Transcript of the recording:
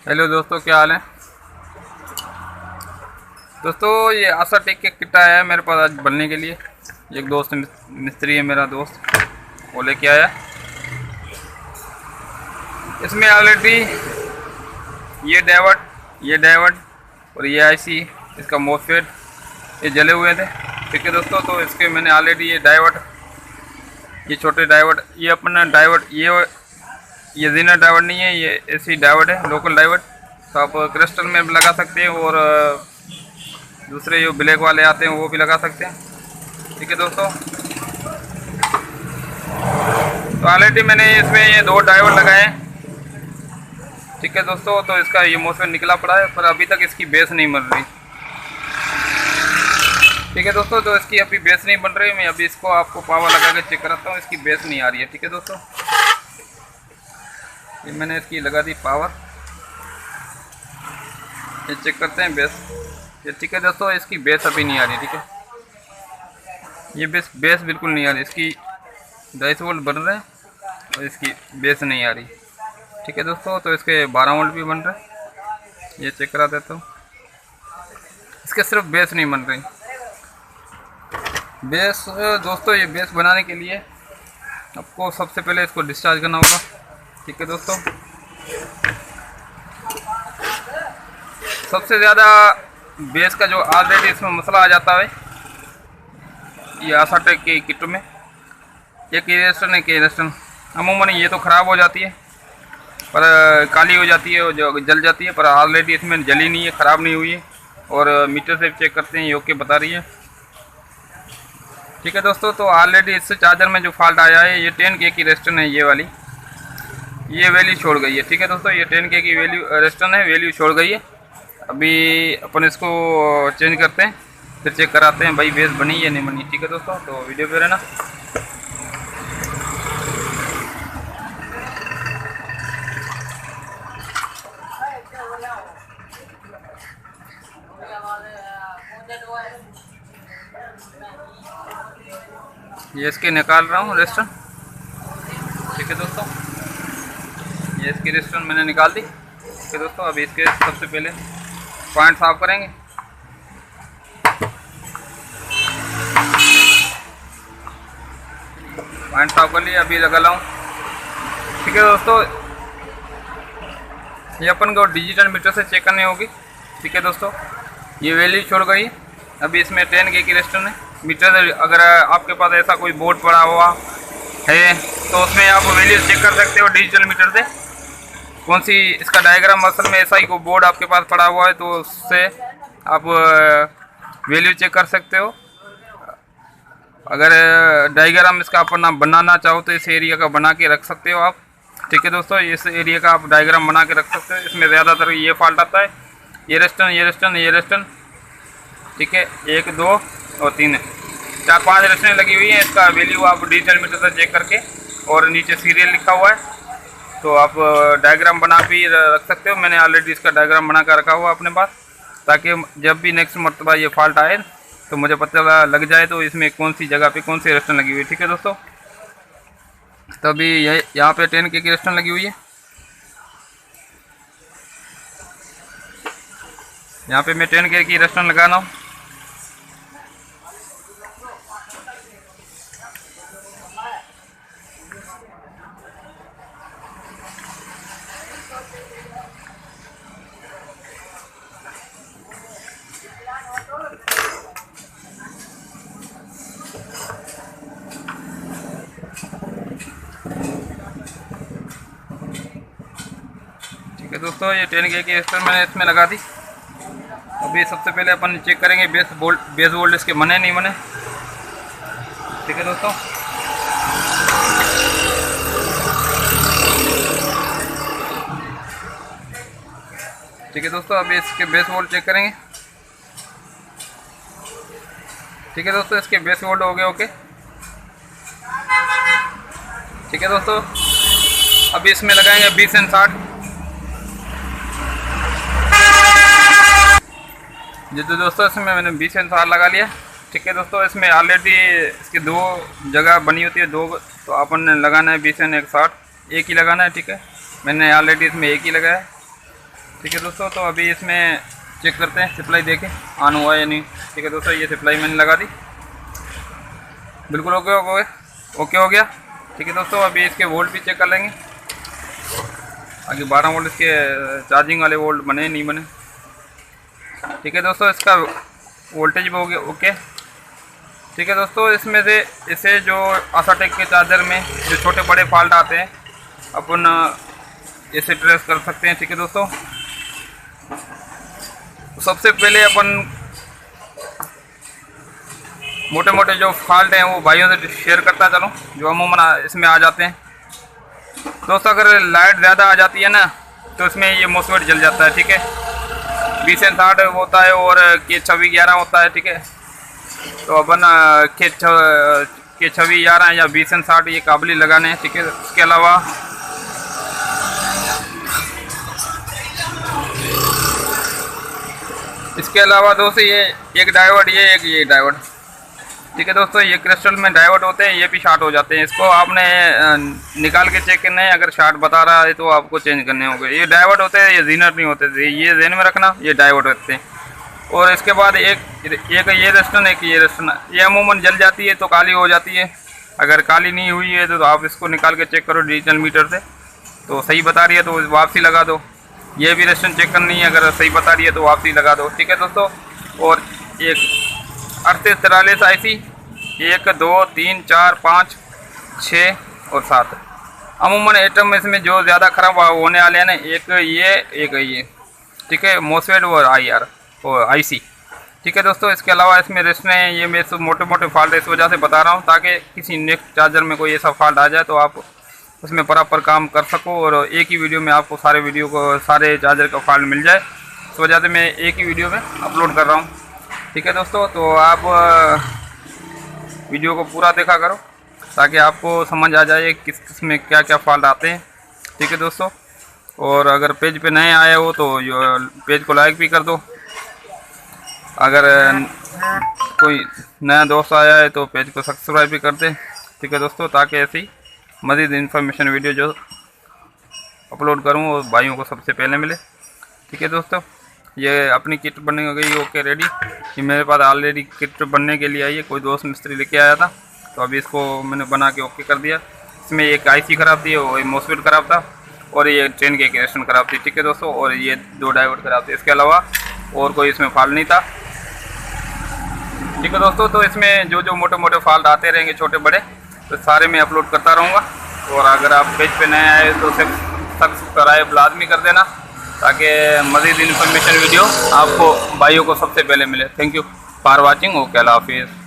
Hello दोस्तों, क्या हाल है। दोस्तों ये आशा टेक के किट आया है मेरे पास आज बनने के लिए। एक दोस्त मिस्त्री है मेरा दोस्त, वो लेके आया। इसमें ऑलरेडी ये डाइवर्ट और ये आईसी, इसका मोसफेट ये जले हुए थे। ठीक है दोस्तों, तो इसके मैंने ऑलरेडी ये डाइवर्ट, ये छोटे डाइवर्ट, ये अपना डाइवर्ट, ये जीना डाइवर्ट नहीं है, ये ऐसी डाइवर्ट है, लोकल डाइवर्ट। तो आप क्रिस्टल में भी लगा सकते हैं और दूसरे जो ब्लैक वाले आते हैं वो भी लगा सकते हैं। ठीक है दोस्तों, तो ऑलरेडी मैंने इसमें ये 2 डाइवर्ट लगाए हैं। ठीक है दोस्तों, तो इसका ये मोशन निकला पड़ा है, पर अभी तक इसकी बेस नहीं बन रही। ठीक है दोस्तों, तो इसकी अभी बेस नहीं बन रही। मैं अभी इसको आपको पावर लगा के चेक कराता हूँ, इसकी बेस नहीं आ रही है। ठीक है दोस्तों, ये मैंने इसकी लगा दी पावर, ये चेक करते हैं बेस। ये ठीक है दोस्तों, इसकी बेस अभी नहीं आ रही। ठीक है, ये बेस बिल्कुल नहीं आ रही, इसकी 250 वोल्ट बन रहे हैं और इसकी बेस नहीं आ रही। ठीक है दोस्तों, तो इसके 12 वोल्ट भी बन रहे हैं, ये चेक करा देता हूँ। इसके सिर्फ बेस नहीं बन रही। बेस दोस्तों, ये बेस बनाने के लिए आपको सबसे पहले इसको डिस्चार्ज करना होगा। ठीक है दोस्तों, सबसे ज़्यादा बेस का जो ऑलरेडी इसमें मसला आ जाता है, ये आशा टेक की किट में एक रेजिस्टर है, के रेजिस्टर अमूमन ये तो ख़राब हो जाती है, पर काली हो जाती है और जो जल जाती है, पर ऑलरेडी इसमें जली नहीं है, ख़राब नहीं हुई है। और मीटर से चेक करते हैं, ये ओके बता रही है। ठीक है दोस्तों, तो ऑलरेडी इससे चार्जर में जो फॉल्ट आया है, ये 10K की रेजिस्टर है, ये वाली ये वैल्यू छोड़ गई है। ठीक है दोस्तों, ये 10K की वैल्यू रेजिस्टर है, वैल्यू छोड़ गई है। अभी अपन इसको चेंज करते हैं, फिर चेक कराते हैं भाई बेस बनी या नहीं बनी। ठीक है दोस्तों, तो वीडियो पे रहना। ये इसके निकाल रहा हूँ रेजिस्टर। ठीक है दोस्तों, ये इसकी रेजिस्टर मैंने निकाल दी। ठीक है दोस्तों, अभी इसके सबसे पहले पॉइंट साफ करेंगे। पॉइंट साफ कर लिया, अभी लगा लाऊं। ठीक है दोस्तों, ये अपन को डिजिटल मीटर से चेक करनी होगी। ठीक है दोस्तों, ये वैल्यू छोड़ गई। अभी इसमें 10K की रेजिस्टर है। मीटर अगर आपके पास ऐसा कोई बोर्ड पड़ा हुआ है तो उसमें आप वैल्यू चेक कर सकते हो डिजिटल मीटर से। कौन सी इसका डायग्राम, असल में ऐसा ही कोई बोर्ड आपके पास पड़ा हुआ है तो उससे आप वैल्यू चेक कर सकते हो। अगर डायग्राम इसका अपना बनाना चाहो तो इस एरिया का बना के रख सकते हो आप। ठीक है दोस्तों, इस एरिया का आप डायग्राम बना के रख सकते हो। इसमें ज़्यादातर ये फॉल्ट आता है, ये रेजिस्टेंस। ठीक है, 1 2 और 3 4 5 रेजिस्टेंस लगी हुई है। इसका वैल्यू आप डिजिटल मीटर से चेक करके, और नीचे सीरियल लिखा हुआ है तो आप डायग्राम बना भी रख सकते हो। मैंने ऑलरेडी इसका डायग्राम बना कर रखा हुआ अपने पास, ताकि जब भी नेक्स्ट मरतबा ये फॉल्ट आए तो मुझे पता लग जाए तो इसमें कौन सी जगह पे कौन सी रेजिस्टेंस लगी हुई है। ठीक है दोस्तों, तो अभी यहाँ पे 10K की रेजिस्टेंस लगी हुई है। यहाँ पे मैं 10K की रेजिस्टेंस लगा रहा हूँ। ठीक है दोस्तों, ये 10K की रेजिस्टेंस मैंने इसमें लगा दी। अभी सबसे पहले अपन चेक करेंगे बेस वोल्ट इसके बने नहीं बने। ठीक है दोस्तों, अभी इसके बेस वोल्ट चेक करेंगे। ठीक है दोस्तों, इसके बेस वोल्ट हो गए ओके। ठीक है दोस्तों, अभी इसमें लगाएंगे 20 और 60। जी तो दोस्तों, इसमें मैंने 20 और 60 लगा लिया। ठीक है दोस्तों, इसमें ऑलरेडी इसकी 2 जगह बनी होती है, 2, तो अपन लगाना है 20 और 60, एक ही लगाना है। ठीक है, मैंने ऑलरेडी इसमें एक ही लगाया है। ठीक है दोस्तों, तो अभी इसमें चेक करते हैं सप्लाई देके ऑन हुआ या नहीं। ठीक है दोस्तों, ये सप्लाई मैंने लगा दी, बिल्कुल ओके हो गया। ठीक है दोस्तों, अभी इसके वोल्ट भी चेक कर लेंगे। आगे 12 वोल्ट इसके चार्जिंग वाले वोल्ट बने नहीं बने। ठीक है दोस्तों, इसका वोल्टेज भी हो गया ओके। ठीक है दोस्तों, इसमें से इसे जो आसाटेक के चार्जर में जो छोटे बड़े फॉल्ट आते हैं अपन इसे ट्रेस कर सकते हैं। ठीक है दोस्तों, सबसे पहले अपन मोटे मोटे जो फॉल्ट हैं वो भाइयों से शेयर करता चलो, जो अमूमन इसमें आ जाते हैं। दोस्तों, अगर लाइट ज़्यादा आ जाती है ना तो इसमें ये मोस्फेट जल जाता है। ठीक है, 2060 होता है और के 2611 होता है। ठीक है, तो अपन के 2611 या 2060 ये काबली लगाने हैं। ठीक है, इसके अलावा दोस्तों ये एक डायोड, ये डायोड। ठीक है दोस्तों, ये क्रिस्टल में डायोड होते हैं, ये भी शॉर्ट हो जाते हैं। इसको आपने निकाल के चेक करना है, अगर शॉर्ट बता रहा है तो आपको चेंज करने होंगे। ये डायोड होते हैं, ये जीनर नहीं होते थे, ये ध्यान में रखना, ये डायोड होते हैं। और इसके बाद एक ये रेस्टन, एक ये रेस्टन, ये अमूमन जल जाती है तो काली हो जाती है। अगर काली नहीं हुई है तो आप इसको निकाल के चेक करो डिजिटल मीटर से, तो सही बता रही है तो वापसी लगा दो। ये भी रेस्टन चेक करनी है, अगर सही बता रही है तो वापसी लगा दो। ठीक है दोस्तों, और एक 3843 IC 1 2 3 4 5 6 और 7 अमूमन आइटम इसमें जो ज़्यादा ख़राब होने वाले हैं ना, एक ये। ठीक है, मोस्फेट और IR और IC। ठीक है दोस्तों, इसके अलावा इसमें रेस्टन है, ये मैं सब मोटे मोटे फॉल्ट इस वजह से बता रहा हूँ ताकि किसी नेक्स्ट चार्जर में कोई ऐसा फॉल्ट आ जाए तो आप उसमें प्रॉपर काम कर सको और एक ही वीडियो में आपको सारे चार्जर का फॉल्ट मिल जाए। इस वजह से मैं एक ही वीडियो में अपलोड कर रहा हूँ। ठीक है दोस्तों, तो आप वीडियो को पूरा देखा करो ताकि आपको समझ आ जाए किस में क्या क्या फॉल्ट आते हैं। ठीक है दोस्तों, और अगर पेज पे नए आए हो तो पेज को लाइक भी कर दो। अगर कोई नया दोस्त आया है तो पेज को सब्सक्राइब भी कर दे। ठीक है दोस्तों, ताकि ऐसी मज़ीद इन्फॉर्मेशन वीडियो जो अपलोड करूँ वो भाइयों को सबसे पहले मिले। ठीक है दोस्तों, ये अपनी किट बनने हो गई ओके रेडी। ये मेरे पास ऑलरेडी किट बनने के लिए आई है, कोई दोस्त मिस्त्री लेके आया था तो अभी इसको मैंने बना के ओके कर दिया। इसमें एक IC ख़राब थी, वो मोस्फेट ख़राब था और ये ट्रेन की कनेक्शन ख़राब थी। ठीक है दोस्तों, और ये 2 डायोड ख़राब थे, इसके अलावा और कोई इसमें फॉल्ट नहीं था। ठीक है दोस्तों, तो इसमें जो मोटे मोटे फॉल्ट आते रहेंगे छोटे बड़े तो सारे मैं अपलोड करता रहूँगा। और अगर आप पेज पे नए आए तो सब्सक्राइब लाजमी कर देना ताकि मज़ीद इन्फॉर्मेशन वीडियो आपको भाइयों को सबसे पहले मिले। Thank you for watching. Okay, अल्लाह हाफिज़।